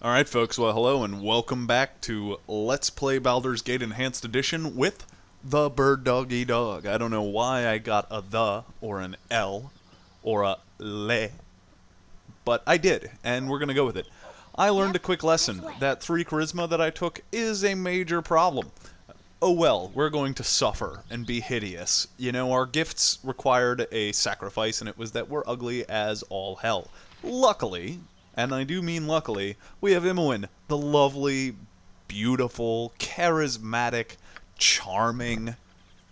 Alright folks, well hello and welcome back to Let's Play Baldur's Gate Enhanced Edition with the Birdoggydog. I don't know why I got a the, or an L, or a le, but I did, and we're gonna go with it. I learned a quick lesson. That 3 charisma that I took is a major problem. Oh well, we're going to suffer and be hideous. You know, our gifts required a sacrifice, and it was that we're ugly as all hell. Luckily, and I do mean luckily, we have Imoen, the lovely, beautiful, charismatic, charming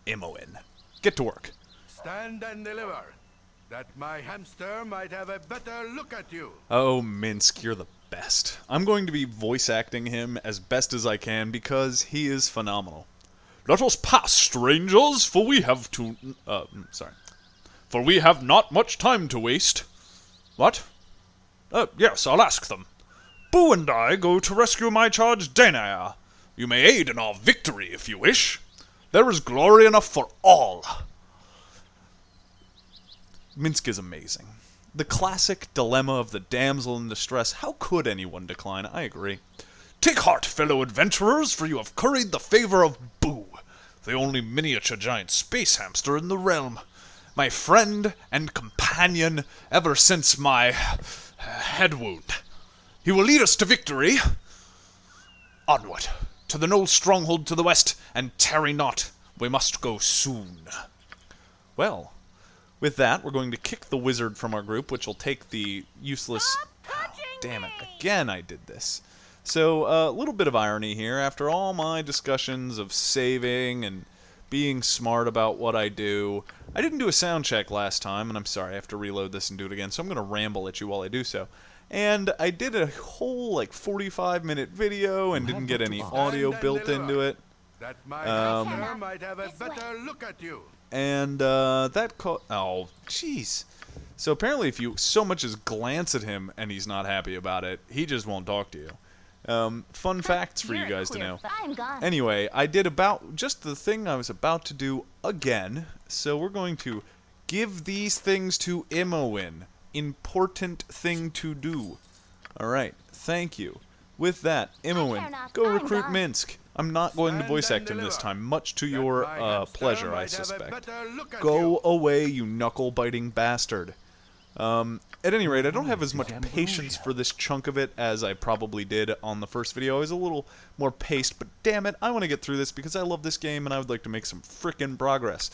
Imoen. Get to work. Stand and deliver, that my hamster might have a better look at you. Oh, Minsk, you're the best. I'm going to be voice acting him as best as I can because he is phenomenal. Let us pass, strangers, for we have For we have not much time to waste. What? Yes, I'll ask them. Boo and I go to rescue my charge Danaer. You may aid in our victory if you wish. There is glory enough for all. Minsk is amazing. The classic dilemma of the damsel in distress. How could anyone decline? I agree. Take heart, fellow adventurers, for you have curried the favor of Boo, the only miniature giant space hamster in the realm. My friend and companion ever since my head wound. He will lead us to victory. Onward, to the Knoll stronghold to the west, and tarry not. We must go soon. Well, with that, we're going to kick the wizard from our group, which will take the useless... Oh, damn it, again I did this. So, a little bit of irony here. After all my discussions of saving and being smart about what I do, I didn't do a sound check last time, and I'm sorry, I have to reload this and do it again, so I'm going to ramble at you while I do so. And I did a whole, 45-minute video and didn't get any audio built into it. That my hamster might have a better look at you. And, oh, jeez. So apparently if you so much as glance at him and he's not happy about it, he just won't talk to you. Fun facts for you guys to know. Anyway, I did about just the thing I was about to do again. So we're going to give these things to Imoen. Important thing to do. Alright, thank you. With that, Imoen, go recruit Minsk. I'm not going to voice act him this time, much to your pleasure, I suspect. Go away, you knuckle-biting bastard. At any rate, I don't have as much patience for this chunk of it as I probably did on the first video. I was a little more paced, but damn it, I want to get through this because I love this game and I would like to make some frickin' progress.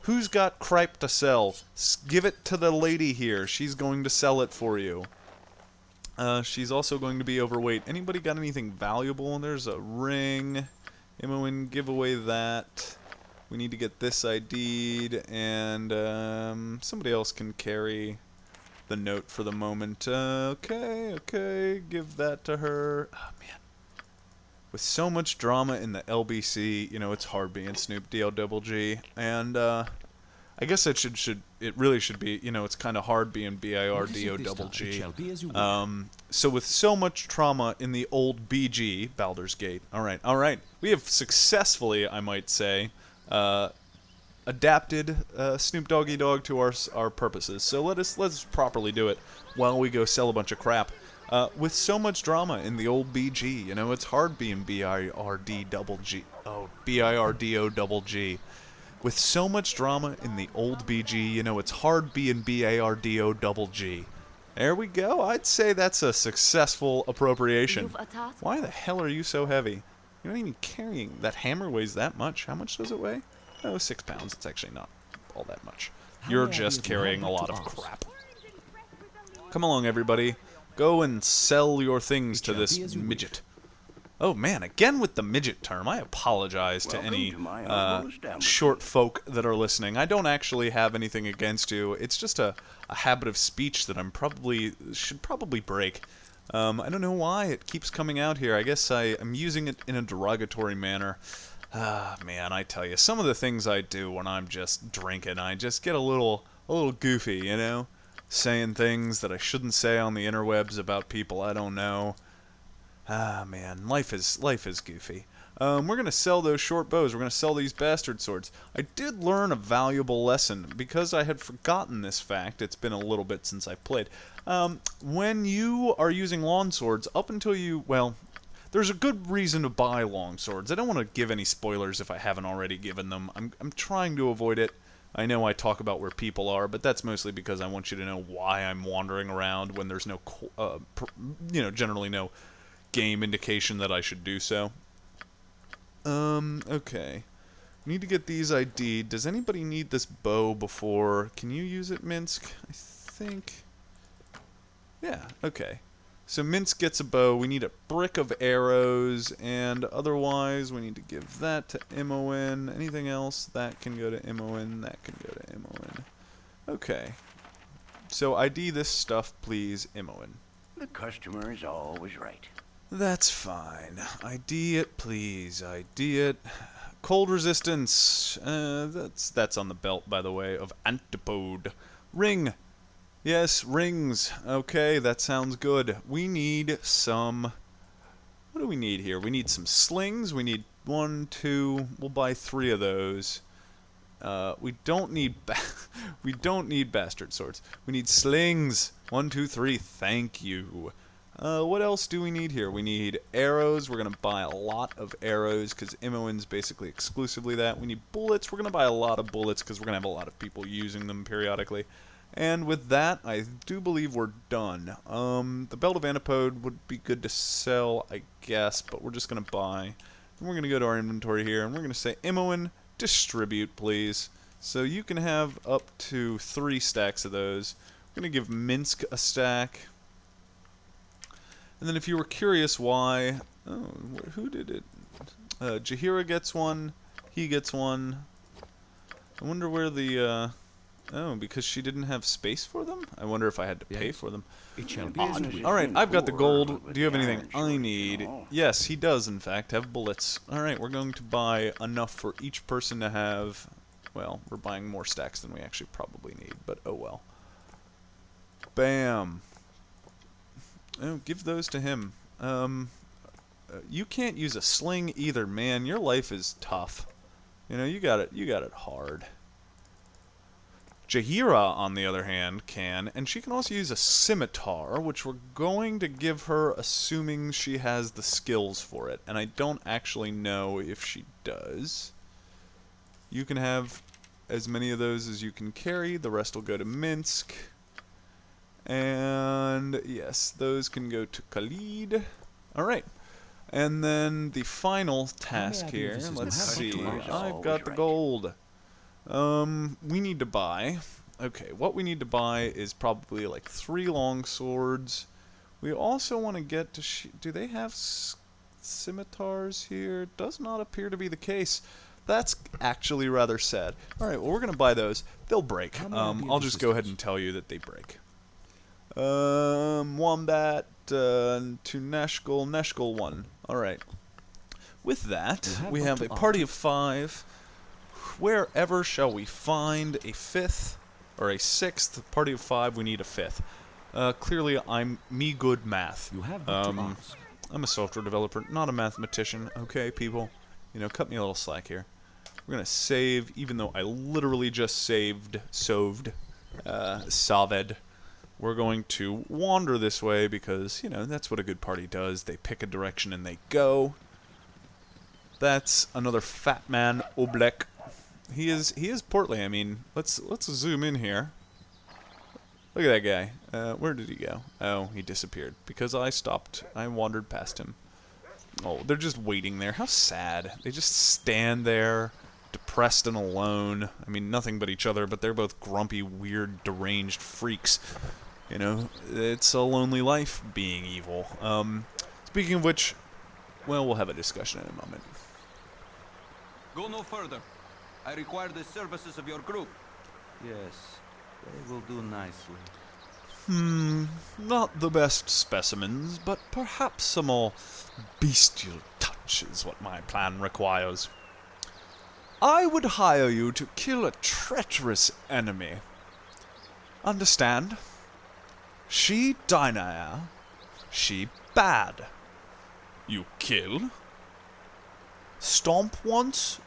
Who's got cripe to sell? Give it to the lady here. She's going to sell it for you. She's also going to be overweight. Anybody got anything valuable? There's a ring. Imoen, give away that. We need to get this ID'd, and somebody else can carry the note for the moment. Okay, give that to her. Oh, man. With so much drama in the LBC, you know, it's hard being Snoop D-O-double-G, and I guess it really should be, you know, it's kind of hard being B-I-R-D-O-double-G. So with so much trauma in the old BG, Baldur's Gate, alright, we have successfully, I might say, adapted Snoop Doggy-Dog to our purposes. So let's properly do it while we go sell a bunch of crap. With so much drama in the old BG, you know, it's hard being B-I-R-D-double-G. Oh, B-I-R-D-O-double-G. With so much drama in the old BG, you know, it's hard being B-A-R-D-O-double-G. There we go. I'd say that's a successful appropriation. Why the hell are you so heavy? You're not even carrying. That hammer weighs that much. How much does it weigh? Oh, 6 pounds. It's actually not all that much. You're just carrying a lot of crap. Come along, everybody. Go and sell your things to this midget. Oh man, again with the midget term. I apologize to any short folk that are listening. I don't actually have anything against you. It's just a habit of speech that should probably break. I don't know why it keeps coming out here. I guess I'm using it in a derogatory manner. Man, I tell you, some of the things I do when I'm just drinking, I just get a little goofy, you know? Saying things that I shouldn't say on the interwebs about people I don't know. Ah, man, life is goofy. We're going to sell those short bows. We're going to sell these bastard swords. I did learn a valuable lesson because I had forgotten this fact. It's been a little bit since I've played. When you are using long swords, up until you, well, there's a good reason to buy long swords. I don't want to give any spoilers if I haven't already given them. I'm trying to avoid it. I know I talk about where people are, but that's mostly because I want you to know why I'm wandering around when there's no, generally no game indication that I should do so. Okay. Need to get these ID'd. Does anybody need this bow before? Can you use it, Minsk? I think. Yeah, okay. So Minsk gets a bow. We need a brick of arrows, and otherwise we need to give that to Imoen. Anything else? That can go to Imoen. That can go to Imoen. Okay. So ID this stuff, please, Imoen. The customer is always right. That's fine. ID it, please. ID it. Cold resistance. That's on the belt, by the way, of Antipode. Ring. Yes, rings. Okay, that sounds good. We need some... What do we need here? We need some slings. We need 1, 2... We'll buy 3 of those. We don't need... we don't need bastard swords. We need slings. 1, 2, 3. Thank you. What else do we need here? We need arrows. We're going to buy a lot of arrows because Imoen's basically exclusively that. We need bullets. We're going to buy a lot of bullets because we're going to have a lot of people using them periodically. And with that, I do believe we're done. The Belt of Antipode would be good to sell, I guess, but we're just going to buy. And we're going to go to our inventory here, and we're going to say, Imoen, distribute, please. So you can have up to 3 stacks of those. We're going to give Minsk a stack. And then if you were curious why... Oh, who did it? Jaheira gets one. He gets one. I wonder where the... Oh, because she didn't have space for them? I wonder if I had to pay for them. Alright, I've got the gold. Do you have anything I need? Yes, he does, in fact, have bullets. Alright, we're going to buy enough for each person to have... Well, we're buying more stacks than we actually probably need, but oh well. Bam. Oh, give those to him. You can't use a sling either, man. Your life is tough. You know, you got it hard. Jaheira, on the other hand, can, and she can also use a scimitar, which we're going to give her, assuming she has the skills for it. And I don't actually know if she does. You can have as many of those as you can carry. The rest will go to Minsk. And yes, those can go to Khalid. Alright. And then the final task here, let's see. I've got the gold. We need to buy. Okay, what we need to buy is probably like 3 long swords. We also want to get to... Do they have scimitars here? Does not appear to be the case. That's actually rather sad. Alright, well, we're going to buy those. They'll break. I'll just go ahead and tell you that they break. Wombat to Neshkel. Neshkel 1. Alright. With that, we have a party of 5. Wherever shall we find a 5th or a 6th party of 5? We need a 5th. Clearly, I'm me good math. I'm a software developer, not a mathematician. Okay, people, you know, cut me a little slack here. We're gonna save, even though I literally just saved, Saved. We're going to wander this way because, you know, that's what a good party does. They pick a direction and they go. That's another fat man, Oblek. He is portly. I mean, let's zoom in here. Look at that guy. Where did he go? Oh, he disappeared because I wandered past him. Oh, they're just waiting there. How sad. They just stand there, depressed and alone. I mean, nothing but each other, but they're both grumpy, weird, deranged freaks. You know, it's a lonely life being evil. Speaking of which, well, we'll have a discussion in a moment. Go no further. I require the services of your group. Yes, they will do nicely. Not the best specimens, but perhaps a more bestial touch is what my plan requires. I would hire you to kill a treacherous enemy. Understand? She Dynair. She bad. You kill? Stomp once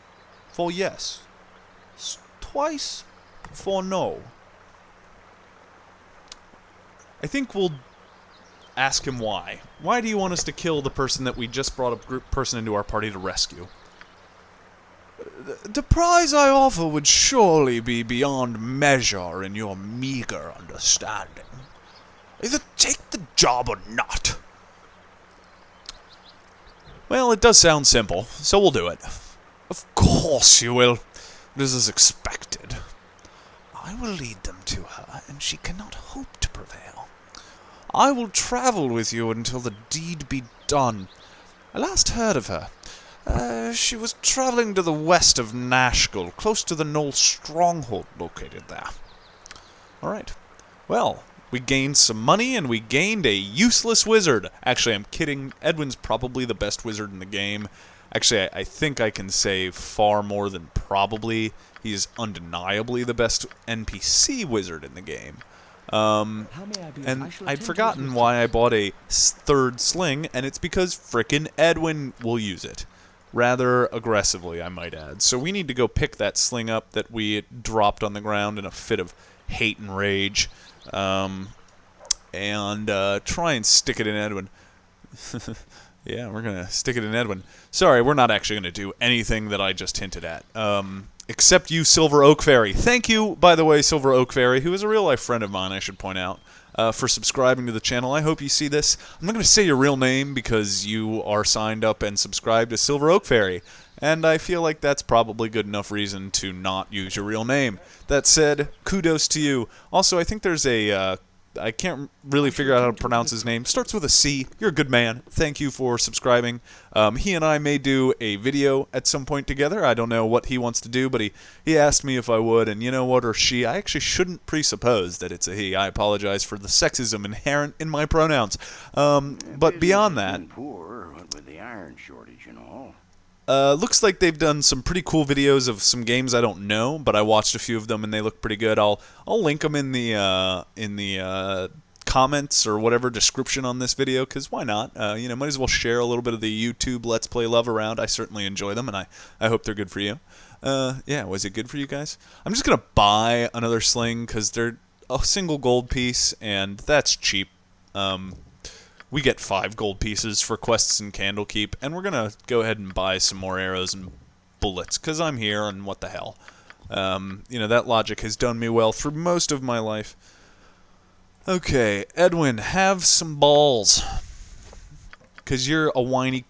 for yes. Twice for no. I think we'll ask him why. Why do you want us to kill the person that we just brought a person into our party to rescue? The prize I offer would surely be beyond measure in your meager understanding. Either take the job or not. Well, it does sound simple, so we'll do it. Of course you will. This is expected. I will lead them to her, and she cannot hope to prevail. I will travel with you until the deed be done. I last heard of her. She was traveling to the west of Neshkel, close to the Knoll stronghold located there. Alright. Well, we gained some money, and we gained a useless wizard. Actually, I'm kidding. Edwin's probably the best wizard in the game. Actually, I think I can say far more than probably. He's undeniably the best NPC wizard in the game. And I'd forgotten why I bought a third sling, and it's because frickin' Edwin will use it. Rather aggressively, I might add. So we need to go pick that sling up that we dropped on the ground in a fit of hate and rage. And try and stick it in Edwin. Yeah, we're going to stick it in Edwin. Sorry, we're not actually going to do anything that I just hinted at. Except you, Silver Oak Fairy. Thank you, by the way, Silver Oak Fairy, who is a real-life friend of mine, I should point out, for subscribing to the channel. I hope you see this. I'm not going to say your real name because you are signed up and subscribed to Silver Oak Fairy, and I feel like that's probably good enough reason to not use your real name. That said, kudos to you. Also, I think there's a... I can't really figure out how to pronounce his name. Starts with a C. You're a good man. Thank you for subscribing. He and I may do a video at some point together. I don't know what he wants to do, but he asked me if I would, and you know what, or she. I actually shouldn't presuppose that it's a he. I apologize for the sexism inherent in my pronouns. But beyond that... Poor, what with the iron shortage and all. Looks like they've done some pretty cool videos of some games I don't know, but I watched a few of them and they look pretty good. I'll link them in the comments or whatever description on this video, because why not? You know, might as well share a little bit of the YouTube Let's Play love around. I certainly enjoy them, and I hope they're good for you. Yeah, was it good for you guys? I'm just gonna buy another sling because they're a single gold piece, and that's cheap. We get 5 gold pieces for quests and Candlekeep, and we're gonna go ahead and buy some more arrows and bullets, because I'm here, and what the hell. You know, that logic has done me well through most of my life. Okay, Edwin, have some balls. Because you're a whiny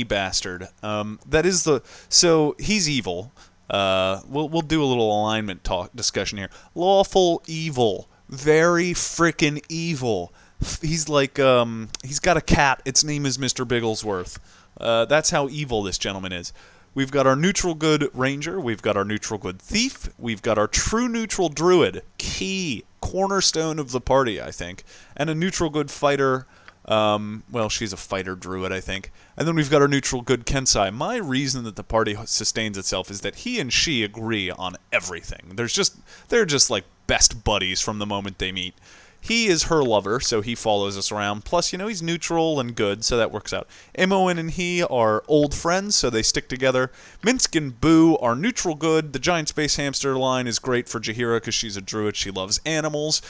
bastard. That is the... So, he's evil. We'll do a little alignment discussion here. Lawful evil. Very frickin' evil. He's like, he's got a cat. Its name is Mr. Bigglesworth. That's how evil this gentleman is. We've got our neutral good ranger. We've got our neutral good thief. We've got our true neutral druid. Key. Cornerstone of the party, I think. And a neutral good fighter. Well, she's a fighter druid, I think. And then we've got our neutral good Kensai. My reason that the party sustains itself is that he and she agree on everything. They're just like best buddies from the moment they meet. He is her lover, so he follows us around. Plus, you know, he's neutral and good, so that works out. Imoen and he are old friends, so they stick together. Minsk and Boo are neutral good. The giant space hamster line is great for Jaheira because she's a druid. She loves animals.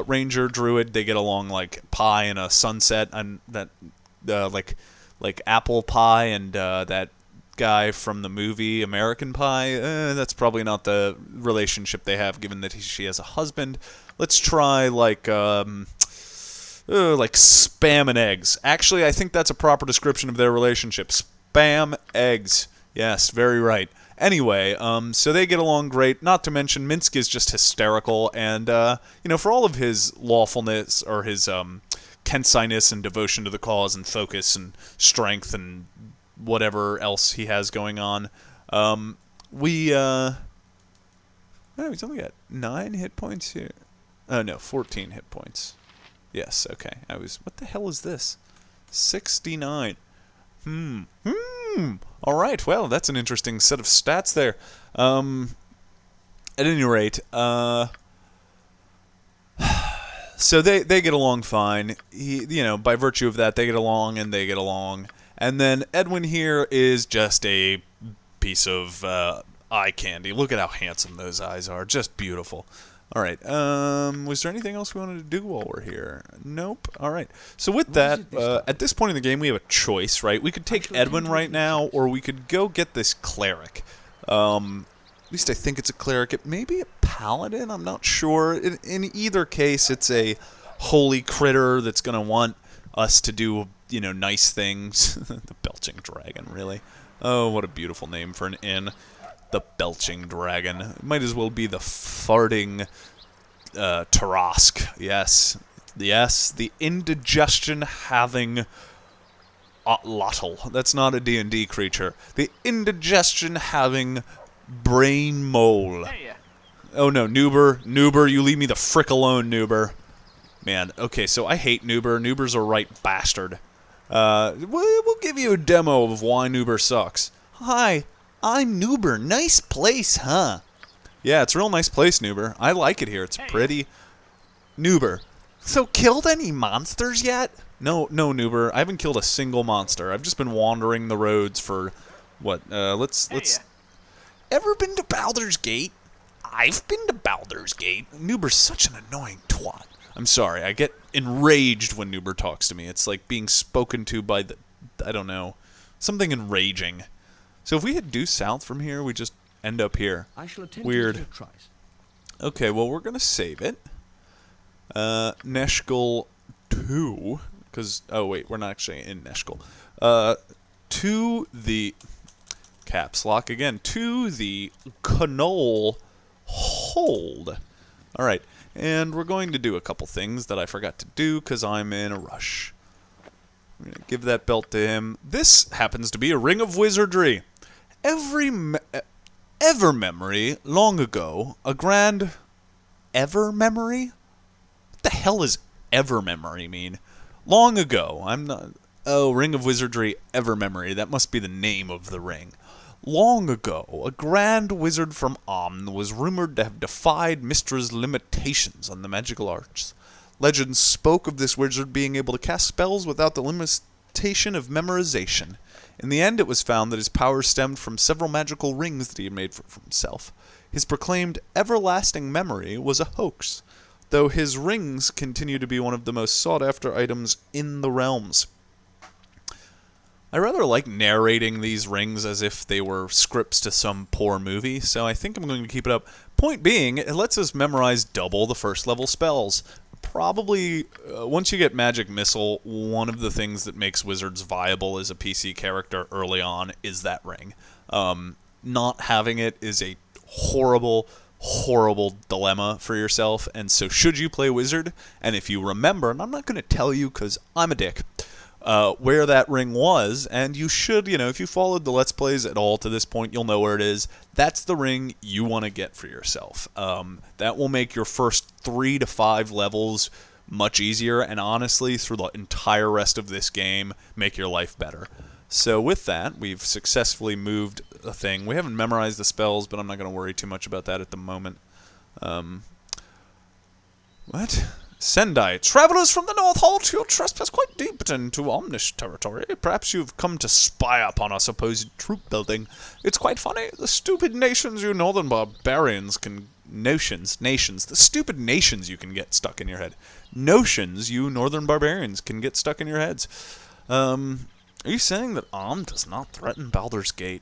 Ranger, druid, they get along like pie and a sunset, and that like apple pie and that guy from the movie American Pie. That's probably not the relationship they have, given that she has a husband. Let's try like spam and eggs. Actually, I think that's a proper description of their relationship. Spam eggs. Yes, very right. Anyway, so they get along great. Not to mention, Minsk is just hysterical, and you know, for all of his lawfulness or his Kensai-ness and devotion to the cause and focus and strength and whatever else he has going on, oh, he's only got 9 hit points here. Oh, no, 14 hit points. Yes, okay. What the hell is this? 69. Alright, well, that's an interesting set of stats there. At any rate, so they get along fine. You know, by virtue of that, they get along and they get along. And then Edwin here is just a piece of eye candy. Look at how handsome those eyes are. Just beautiful. All right. Was there anything else we wanted to do while we're here? Nope. All right. So with that, at this point in the game, we have a choice, right? We could take Edwin right now, or we could go get this cleric. At least I think it's a cleric. It may be a paladin. I'm not sure. In either case, it's a holy critter that's going to want us to do, you know, nice things. The Belching Dragon, really. Oh, what a beautiful name for an inn. The Belching Dragon. Might as well be the Farting Tarask. Yes. Yes, the indigestion-having Otlotl. That's not a D&D creature. The indigestion-having brain mole. Oh no, Noober. Noober, you leave me the frick alone, Noober. Man, okay, so I hate Noober. Noober's a right bastard. We'll give you a demo of why Noober sucks. Hi, I'm Noober. Nice place, huh? Yeah, it's a real nice place, Noober. I like it here. It's pretty. Noober. So, killed any monsters yet? No, Noober. I haven't killed a single monster. I've just been wandering the roads for, what, let's... Ever been to Baldur's Gate? I've been to Baldur's Gate. Noober's such an annoying twat. I'm sorry, I get enraged when Noober talks to me. It's like being spoken to by the... I don't know. Something enraging. So if we head due south from here, we just end up here. Weird. Okay, well, we're going to save it. Neshkel 2, because, oh wait, we're not actually in Neshkel. To the, caps lock again, to the Knoll Hold. Alright, and we're going to do a couple things that I forgot to do because I'm in a rush. I'm going to give that belt to him. This happens to be a ring of wizardry. Ever memory, long ago, a grand... Ever memory? What the hell does ever memory mean? Long ago, I'm not... Oh, Ring of Wizardry, ever memory. That must be the name of the ring. Long ago, a grand wizard from Amn was rumored to have defied Mystra's limitations on the magical arts. Legends spoke of this wizard being able to cast spells without the limitation of memorization. In the end, it was found that his powers stemmed from several magical rings that he had made for himself. His proclaimed everlasting memory was a hoax, though his rings continue to be one of the most sought-after items in the realms. I rather like narrating these rings as if they were scripts to some poor movie, so I think I'm going to keep it up. Point being, it lets us memorize double the first level spells. Probably, once you get Magic Missile, one of the things that makes Wizards viable as a PC character early on is that ring. Not having it is a horrible, horrible dilemma for yourself, and so should you play Wizard, and if you remember, and I'm not going to tell you because I'm a dick, where that ring was, and you should, you know, if you followed the Let's Plays at all to this point, you'll know where it is. That's the ring you want to get for yourself. That will make your first 3 to 5 levels much easier, and honestly, through the entire rest of this game, make your life better. So with that, we've successfully moved a thing. We haven't memorized the spells, but I'm not going to worry too much about that at the moment. What? Sendai, travelers from the North halt, your trespass quite deep into Omnish territory. Perhaps you've come to spy upon our supposed troop building. It's quite funny. The stupid nations you northern barbarians can... Nations. The stupid nations you can get stuck in your head. Notions you northern barbarians can get stuck in your heads. Are you saying that Amn does not threaten Baldur's Gate?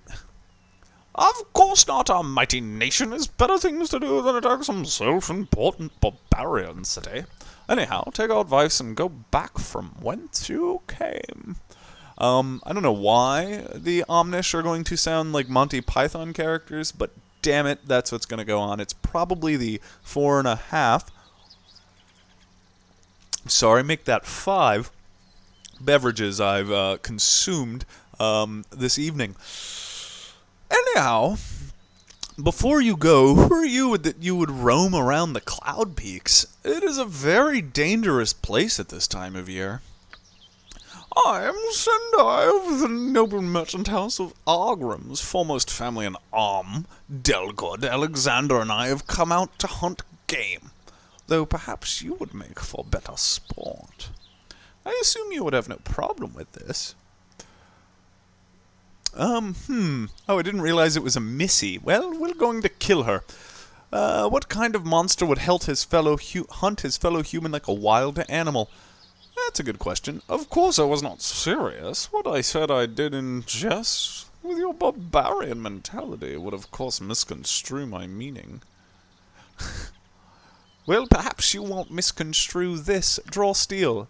Of course not. Our mighty nation has better things to do than attack some self-important barbarian city. Anyhow, take our advice and go back from whence you came. I don't know why the Omnish are going to sound like Monty Python characters, but damn it, that's what's going to go on. It's probably the 4.5. Sorry, make that 5 beverages I've consumed this evening. Anyhow, before you go, who are you that you would roam around the Cloud Peaks? It is a very dangerous place at this time of year. I am Sendai of the noble merchant house of Argrim's foremost family in Amn. Delgod, Alexander, and I have come out to hunt game, though perhaps you would make for better sport. I assume you would have no problem with this. Oh, I didn't realize it was a missy. Well, we're going to kill her. What kind of monster would hunt his fellow human like a wild animal? That's a good question. Of course I was not serious. What I said I did in jest. With your barbarian mentality would of course misconstrue my meaning. Well, perhaps you won't misconstrue this. Draw steel.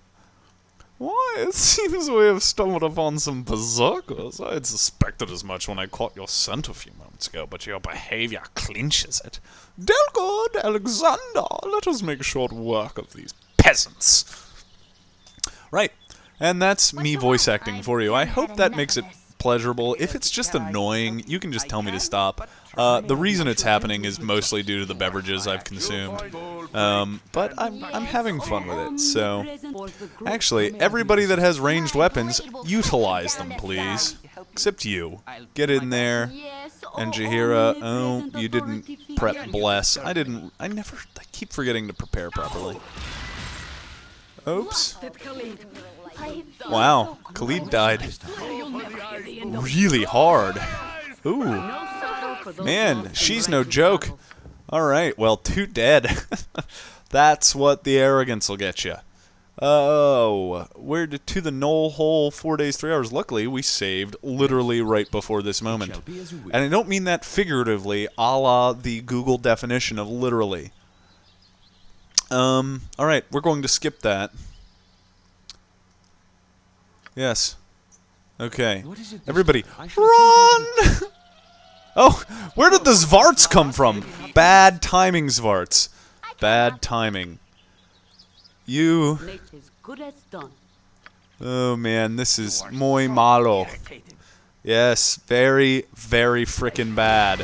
Why, it seems we have stumbled upon some berserkers. I had suspected as much when I caught your scent a few moments ago, but your behavior clinches it. Delgod, Alexander, let us make short work of these peasants. Right, and that's me voice acting for you. I hope that makes it pleasurable. If it's just annoying, you can just tell me to stop. The reason it's happening is mostly due to the beverages I've consumed. But I'm having fun with it, so... Actually, everybody that has ranged weapons, utilize them, please. Except you. Get in there. And Jaheira, oh, you didn't prep bless. I keep forgetting to prepare properly. Oops. Wow, Khalid died really hard. Ooh. Man, she's no joke. Alright, well, 2 dead. That's what the arrogance will get you. Oh, we're to the knoll hole 4 days, 3 hours. Luckily, we saved literally right before this moment. And I don't mean that figuratively, a la the Google definition of literally. Alright, we're going to skip that. Yes. Okay. Everybody, run! Oh, where did the Zvarts come from? Bad timing, Zvarts. Bad timing. You... Oh man, this is muy malo. Yes, very, very frickin' bad.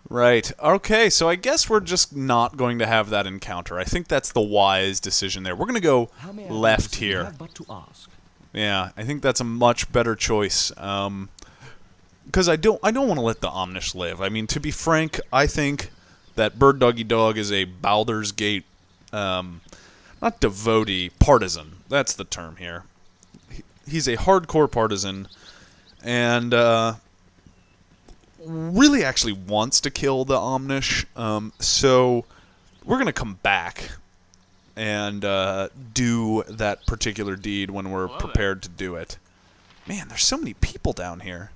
Right. Okay, so I guess we're just not going to have that encounter. I think that's the wise decision there. We're going to go left here. Yeah, I think that's a much better choice. Because I don't want to let the Omnish live. I mean, to be frank, I think that Birdoggydog is a Baldur's Gate, not devotee, partisan. That's the term here. He's a hardcore partisan, and really actually wants to kill the Omnish, so we're going to come back and do that particular deed when we're prepared to do it. Man, there's so many people down here.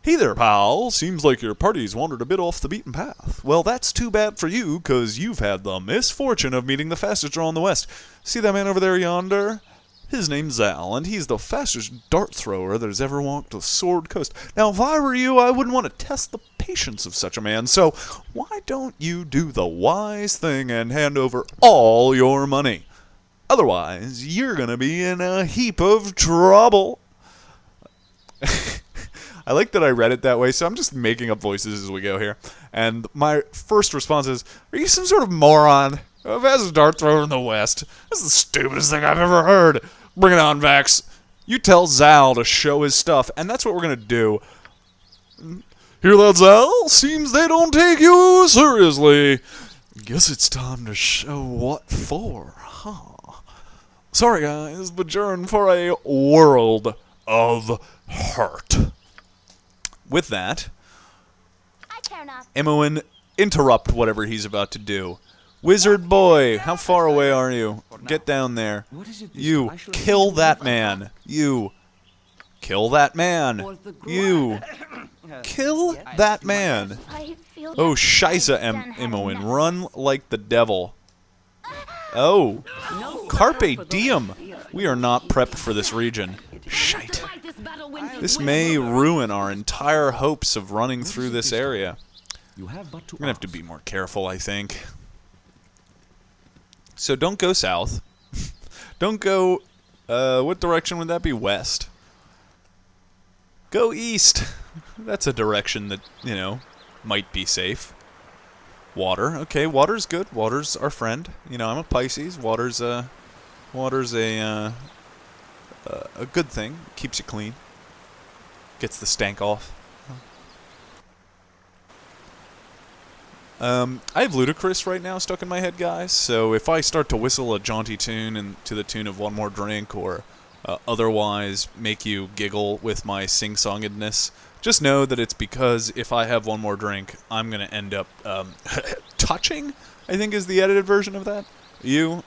Hey there, pal. Seems like your party's wandered a bit off the beaten path. Well, that's too bad for you, because you've had the misfortune of meeting the fastest draw in the West. See that man over there yonder? His name's Zal, and he's the fastest dart thrower that has ever walked the Sword Coast. Now, if I were you, I wouldn't want to test the patience of such a man, so why don't you do the wise thing and hand over all your money? Otherwise, you're going to be in a heap of trouble. I like that I read it that way, so I'm just making up voices as we go here. And my first response is, are you some sort of moron? Fastest dart thrower in the West. This is the stupidest thing I've ever heard. Bring it on, Vax. You tell Zal to show his stuff, and that's what we're going to do. Hear that, Zal? Seems they don't take you seriously. Guess it's time to show what for, huh? Sorry, guys, but you're for a world of hurt. With that, Imoen, interrupt whatever he's about to do. Wizard boy, how far away are you? Get down there. You, kill that man. You, kill that man. You, kill that man. Oh, Scheisse, Imoen, run like the devil. Oh, Carpe Diem. We are not prepped for this region. Shite. This may ruin our entire hopes of running through this area. We're going to have to be more careful, I think. So don't go south. Don't go... what direction would that be? West. Go east. That's a direction that, you know, might be safe. Water. Okay, water's good. Water's our friend. You know, I'm a Pisces. Water's a good thing. Keeps you clean. Gets the stank off. I have Ludacris right now stuck in my head, guys, so if I start to whistle a jaunty tune and to the tune of One More Drink or otherwise make you giggle with my sing-songedness, just know that it's because if I have one more drink, I'm going to end up touching, I think is the edited version of that. You,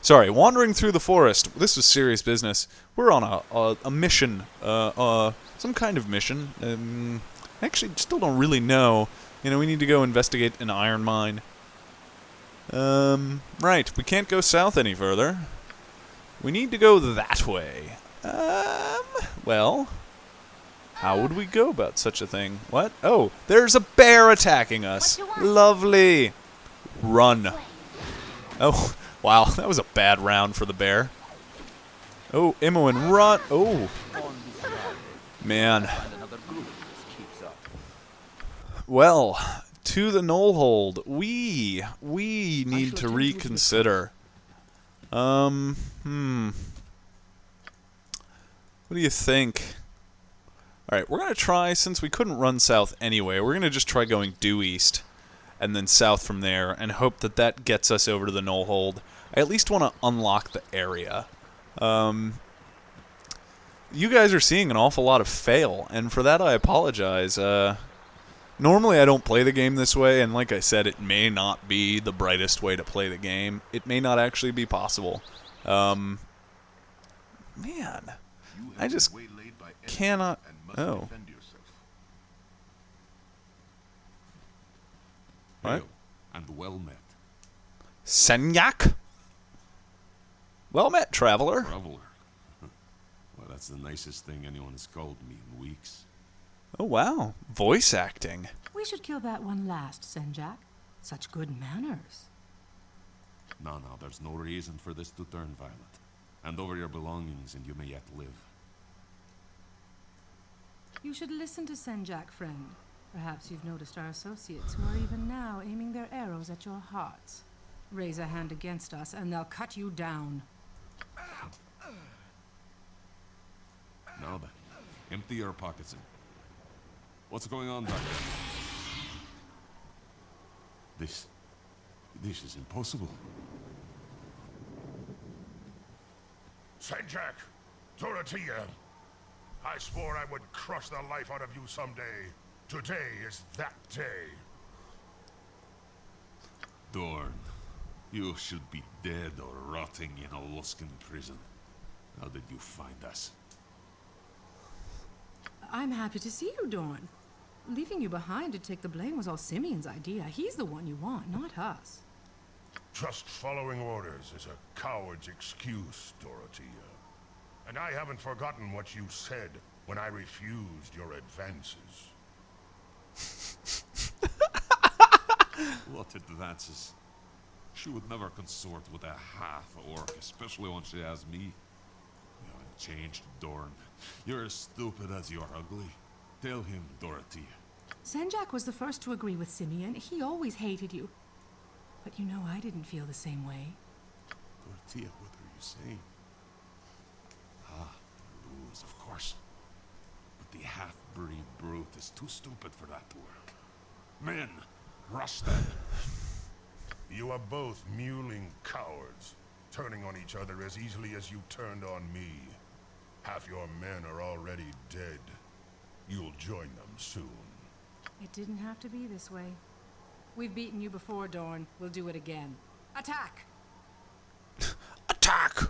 sorry, wandering through the forest. This was serious business. We're on a mission, some kind of mission. Actually, still don't really know. You know, we need to go investigate an iron mine. Right, we can't go south any further. We need to go that way. Well, how would we go about such a thing? What? Oh, there's a bear attacking us. Lovely. Run. Oh, wow, that was a bad round for the bear. Oh, Imoen, run. Oh, man. Well, to the Knollhold. We need to reconsider. What do you think? Alright, we're going to try, since we couldn't run south anyway, we're going to just try going due east and then south from there and hope that that gets us over to the Knollhold. I at least want to unlock the area. You guys are seeing an awful lot of fail, and for that I apologize. Normally I don't play the game this way, and like I said, it may not be the brightest way to play the game. It may not actually be possible. Man, I just cannot... Oh. What? Hail, and well met. Senyak? Well met, traveler. Traveler. Well, that's the nicest thing anyone has called me in weeks. Oh, wow. Voice acting. We should kill that one last, Senjak. Such good manners. No, there's no reason for this to turn violent. Hand over your belongings and you may yet live. You should listen to Senjak, friend. Perhaps you've noticed our associates who are even now aiming their arrows at your hearts. Raise a hand against us and they'll cut you down. Now then, empty your pockets. What's going on back there? This is impossible. Senjak, Dorothea, I swore I would crush the life out of you someday. Today is that day. Dorn, you should be dead or rotting in a Luskan prison. How did you find us? I'm happy to see you, Dorn. Leaving you behind to take the blame was all Simeon's idea. He's the one you want, not us. Just following orders is a coward's excuse, Dorothea. And I haven't forgotten what you said when I refused your advances. What advances? She would never consort with a half-orc, especially when she has me. You haven't changed, Dorn. You're as stupid as you're ugly. Tell him, Dorothea. Senjak was the first to agree with Simeon. He always hated you. But you know I didn't feel the same way. Dorothea, what are you saying? Ah, rules, of course. But the half-breed brute is too stupid for that to work. Men, rush them. You are both mewling cowards, turning on each other as easily as you turned on me. Half your men are already dead. You'll join them soon. It didn't have to be this way. We've beaten you before, Dorn. We'll do it again. Attack! Attack! It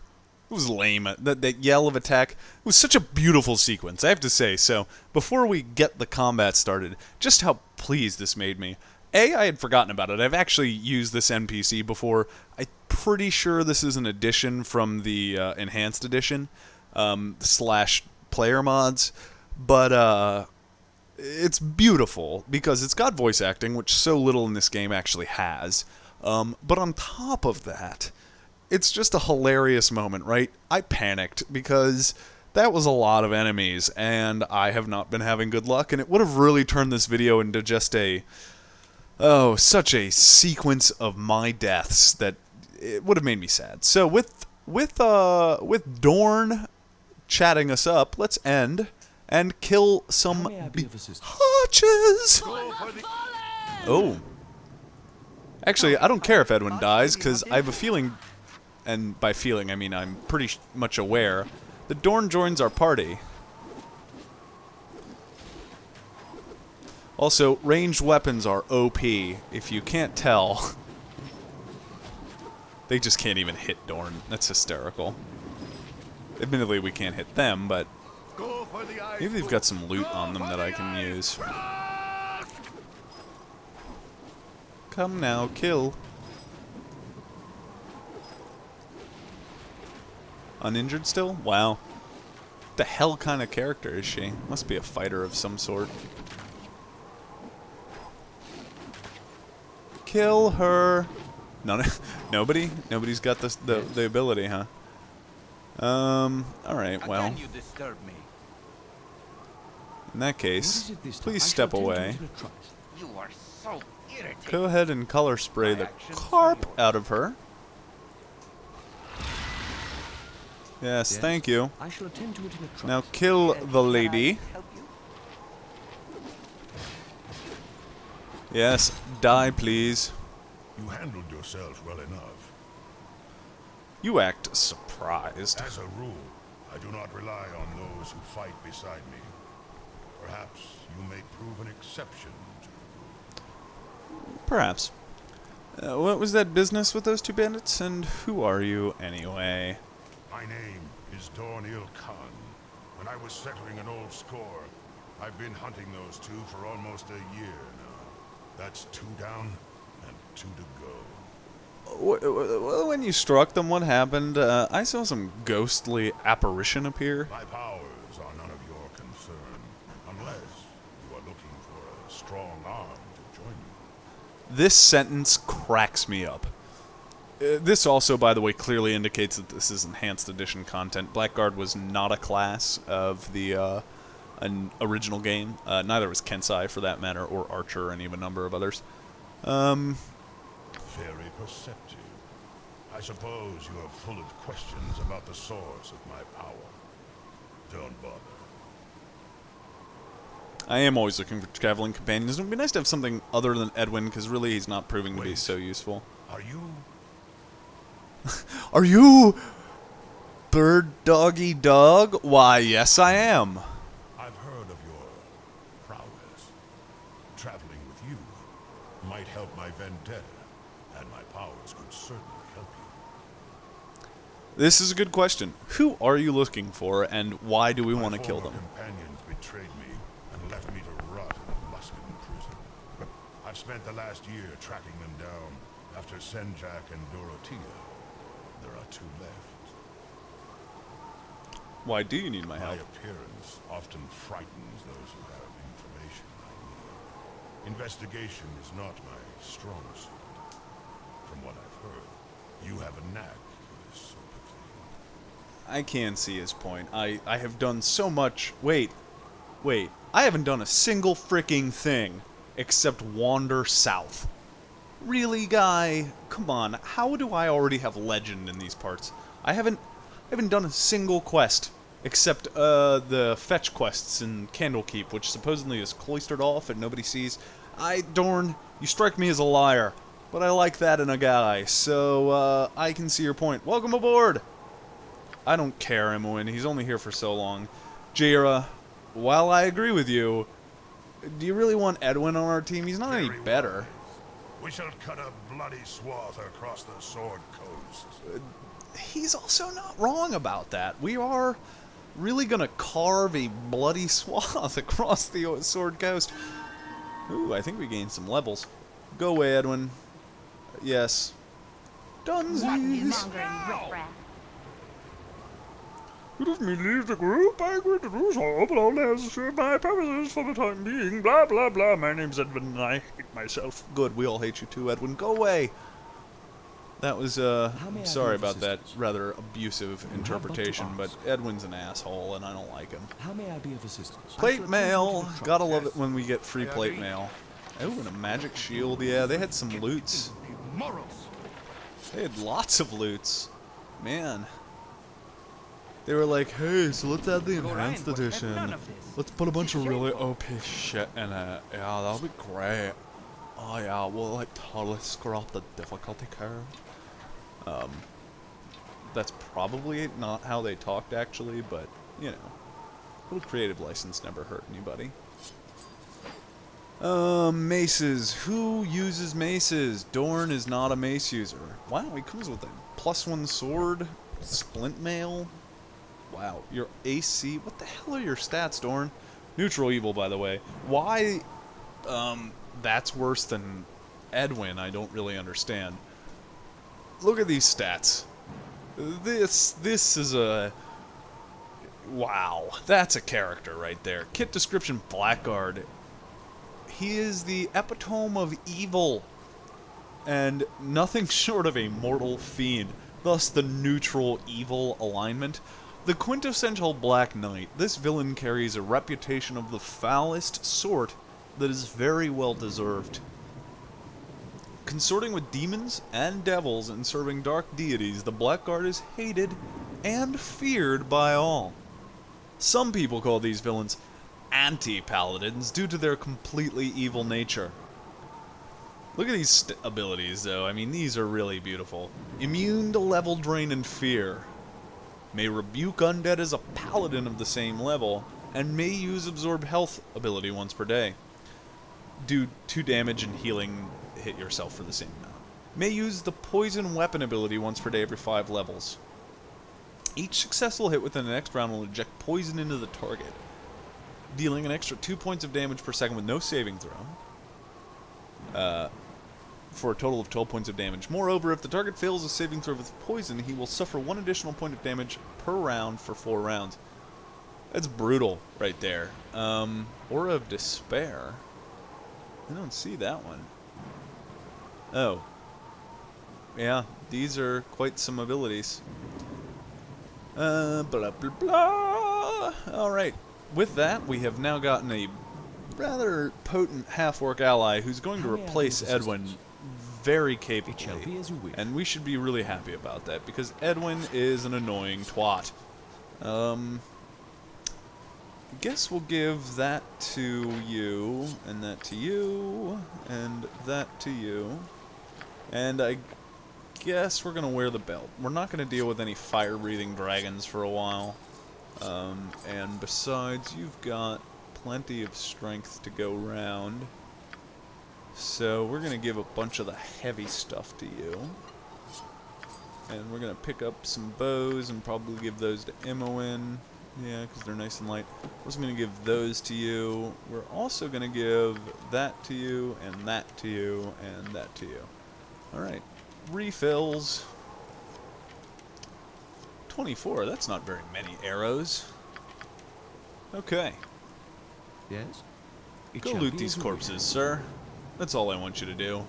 was lame. That yell of attack. It was such a beautiful sequence, I have to say. So, before we get the combat started, just how pleased this made me. I had forgotten about it. I've actually used this NPC before. I'm pretty sure this is an addition from the Enhanced Edition, slash player mods. But, it's beautiful because it's got voice acting, which so little in this game actually has. But on top of that, it's just a hilarious moment, right? I panicked because that was a lot of enemies, and I have not been having good luck, and it would have really turned this video into just such a sequence of my deaths that it would have made me sad. So with Dorn chatting us up, let's end and kill some may I be of assistance? archers. Go for the... Oh. Actually, I don't care if Edwin dies, because I have a feeling, and by feeling I mean I'm pretty much aware, that Dorn joins our party. Also, ranged weapons are OP, if you can't tell. They just can't even hit Dorn. That's hysterical. Admittedly, we can't hit them, but Go for the ice. maybe they've got some loot on them that I can use. Come now, kill. Uninjured still? Wow. What the hell kind of character is she? Must be a fighter of some sort. Kill her. Nobody? Nobody's got the ability, huh? Alright, well. Again you disturb me. In that case, What is it this time? please I step shall tend to away. it at once. You are so irritating. Go ahead and color spray My the actions carp are yours. out of her. Yes, Yes, thank you. I shall attend to it in a trice. Now kill the lady. Help you? Yes, die please. You handled yourself well enough. You act surprised. As a rule, I do not rely on those who fight beside me. Perhaps you may prove an exception to... Perhaps. What was that business with those two bandits, and who are you anyway? My name is Dornil Khan. When I was settling an old score, I've been hunting those two for almost a year now. That's 2 down and 2 to go. When you struck them, what happened? I saw some ghostly apparition appear. My powers are none of your concern, unless you are looking for a strong arm to join you. This sentence cracks me up. This also, by the way, clearly indicates that this is enhanced edition content. Blackguard was not a class of the an original game. Neither was Kensai, for that matter, or Archer, or any of a number of others. Very perceptive. I suppose you are full of questions about the source of my power. Don't bother. I am always looking for traveling companions. It would be nice to have something other than Edwin, because really he's not proving to be Wait. so useful. Are you... Are you Birdoggydog? Why, yes I am. I've heard of your prowess. Traveling with you might help my vendetta, and my powers could certainly help you. This is a good question. Who are you looking for, and why do we want to kill My them? former companions betrayed me and left me to rot in a Luskan prison. I've spent the last year tracking them down after Senjak and Dorothea. There are 2 left. Why do you need my My help? appearance often frightens those who have information I need. Investigation is not my strong suit. From what I've heard, you have a knack for this sort of thing. I can see his point. I have done so much... Wait. I haven't done a single freaking thing except wander south. Really, guy? Come on. How do I already have legend in these parts? I haven't done a single quest except the fetch quests in Candlekeep, which supposedly is cloistered off and nobody sees. Dorn, you strike me as a liar, but I like that in a guy, so I can see your point. Welcome aboard! I don't care, Imoen. He's only here for so long. Jaira, while I agree with you, do you really want Edwin on our team? He's not any Very better. wise. We shall cut a bloody swath across the Sword Coast. He's also not wrong about that. We are really gonna carve a bloody swath across the Sword Coast. Ooh, I think we gained some levels. Go away, Edwin. Yes. Dunsies! If me leave the group, I agree to do so, but only as to serve my purposes for the time being. Blah, blah, blah. My name's Edwin, and I hate myself. Good, we all hate you too, Edwin. Go away. That was, may I sorry be of about that assistance? rather abusive interpretation, but ask? Edwin's an asshole, and I don't like him. How may I be of assistance? I shall Plate attend mail. to it in a trice. Gotta love it when we get free I plate agree. mail. Oh, and a magic shield. Yeah, they had some loots. Morals. They had lots of loots. Man. They were like, hey, so let's add the Wherein enhanced would have edition. none of this. Let's put a bunch of really OP shit in it. Yeah, that'll be great. Oh yeah, we'll like totally screw up the difficulty curve. That's probably not how they talked actually, but you know, a little creative license never hurt anybody. Maces. Who uses maces? Dorn is not a mace user. Wow, he comes with a +1 sword, splint mail. Wow, your AC. What the hell are your stats, Dorn? Neutral evil, by the way. Why? That's worse than Edwin. I don't really understand. Look at these stats. This is a. Wow, that's a character right there. Kit description: Blackguard. He is the epitome of evil, and nothing short of a mortal fiend. Thus, the neutral evil alignment. The quintessential Black Knight, this villain carries a reputation of the foulest sort that is very well deserved. Consorting with demons and devils and serving dark deities, the Blackguard is hated and feared by all. Some people call these villains anti-paladins due to their completely evil nature. Look at these abilities, though. I mean, these are really beautiful. Immune to level drain and fear. May rebuke undead as a paladin of the same level, and may use absorb health ability once per day. Do 2 damage and healing hit yourself for the same amount. May use the poison weapon ability once per day every 5 levels. Each successful hit within the next round will inject poison into the target, dealing an extra 2 points of damage per second with no saving throw. For a total of 12 points of damage. Moreover, if the target fails a saving throw with poison, he will suffer 1 additional point of damage per round for 4 rounds. That's brutal right there. Aura of Despair. I don't see that one. Oh. Yeah, these are quite some abilities. Blah, blah, blah. Alright. With that, we have now gotten a rather potent half-orc ally who's going to replace Edwin very capably, and we should be really happy about that, because Edwin is an annoying twat. I guess we'll give that to you, and that to you, and that to you, and I guess we're going to wear the belt. We're not going to deal with any fire-breathing dragons for a while, and besides, you've got plenty of strength to go round. So we're going to give a bunch of the heavy stuff to you. And we're going to pick up some bows and probably give those to Imoen. Yeah, because they're nice and light. We're also going to give those to you. We're also going to give that to you, and that to you, and that to you. Alright. Refills. 24, that's not very many arrows. Okay. Yes? Go loot these corpses, sir. That's all I want you to do.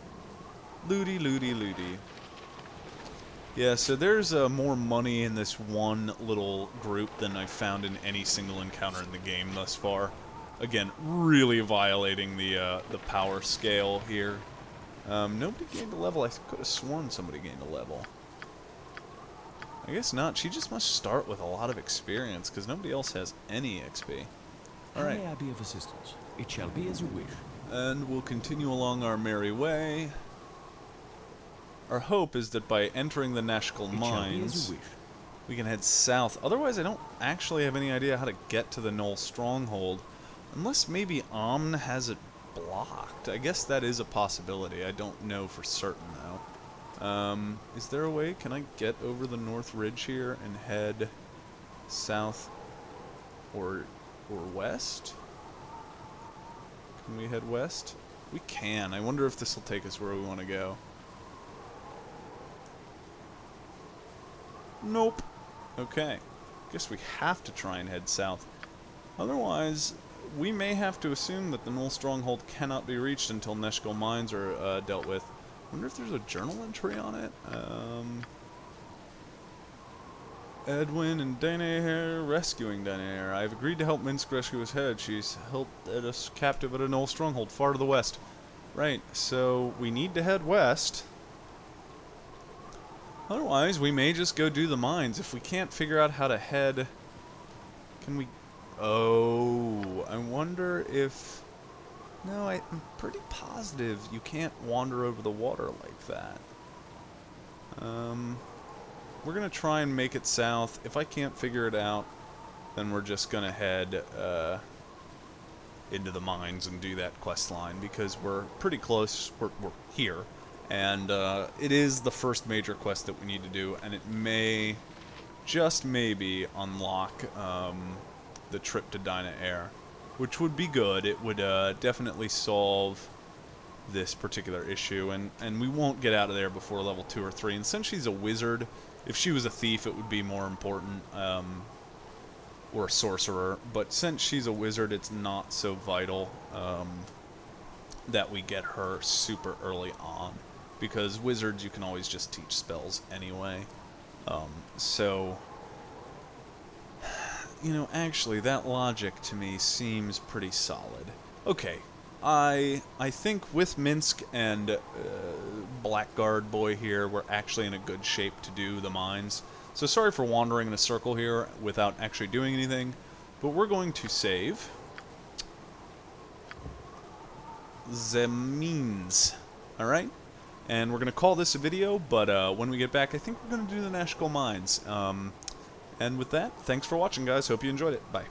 Looty, looty, looty. Yeah, so there's more money in this one little group than I've found in any single encounter in the game thus far. Again, really violating the power scale here. Nobody gained a level. I could have sworn somebody gained a level. I guess not. She just must start with a lot of experience, because nobody else has any XP. Alright. How may I be of assistance? It shall be as you wish. And we'll continue along our merry way. Our hope is that by entering the Neshkel Mines, we can head south. Otherwise, I don't actually have any idea how to get to the Knoll Stronghold. Unless maybe Amn has it blocked. I guess that is a possibility. I don't know for certain, though. Is there a way? Can I get over the North Ridge here and head south or west? Can we head west? We can. I wonder if this will take us where we want to go. Nope. Okay. Guess we have to try and head south. Otherwise, we may have to assume that the Knoll Stronghold cannot be reached until Neshkel Mines are dealt with. I wonder if there's a journal entry on it. Edwin and Danaher rescuing Danaher. I've agreed to help Minsk rescue his head. She's held us captive at a Knoll Stronghold far to the west. Right, so we need to head west. Otherwise, we may just go do the mines. If we can't figure out how to head... Can we... Oh, I wonder if... No, I'm pretty positive you can't wander over the water like that. We're going to try and make it south. If I can't figure it out, then we're just going to head into the mines and do that quest line, because we're pretty close. We're here. And it is the first major quest that we need to do, and it may, just maybe, unlock the trip to Dyna Air, which would be good. It would definitely solve this particular issue, and we won't get out of there before level 2 or 3. And since she's a wizard, if she was a thief, it would be more important, or a sorcerer. But since she's a wizard, it's not so vital that we get her super early on, because wizards, you can always just teach spells anyway. So, you know, actually, that logic to me seems pretty solid. Okay, I think with Minsk and Blackguard boy here, we're actually in a good shape to do the mines. So sorry for wandering in a circle here without actually doing anything, but we're going to save the mines. Alright? And we're going to call this a video, but when we get back, I think we're going to do the Neshkel Mines. And with that, thanks for watching, guys. Hope you enjoyed it. Bye.